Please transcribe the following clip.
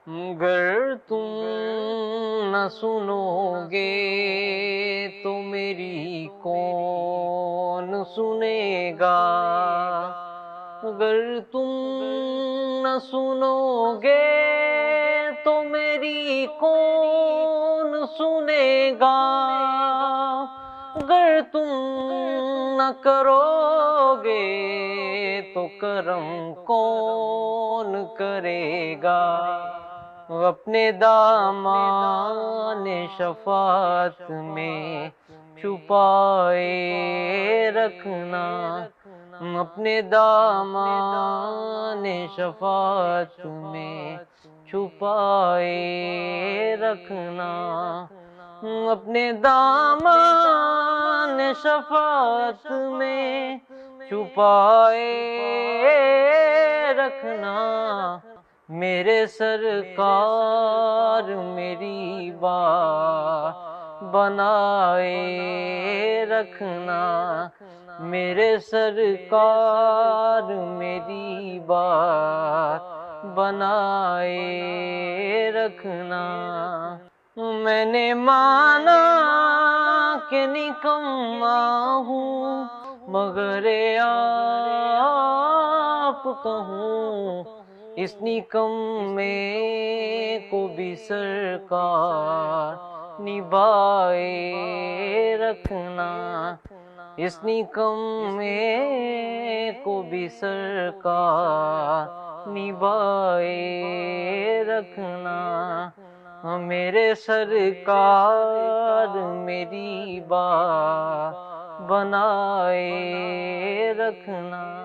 گر تم نہ سنو گے تو میری کون سنے گا؟ اگر تم نہ سنو گے تو میری کون سنے گا؟ اگر تم نہ کرو گے تو کرم کون کرے گا؟ اپنے دامان شفاعت میں چھپائے رکھنا، اپنے دامان شفاعت میں چھپائے رکھنا، اپنے دامان شفاعت میں چھپائے رکھنا۔ میرے سرکار میری بات بنائے رکھنا، میرے سرکار میری بات بنائے رکھنا۔ میں نے مانا کہ نکما ہوں مگر آپ کہوں، اس نکمے کو بھی سرکار نبھائے رکھنا، اس نکمے کو بھی سرکار نبھائے رکھنا۔ میرے سرکار میری بات بنائے رکھنا۔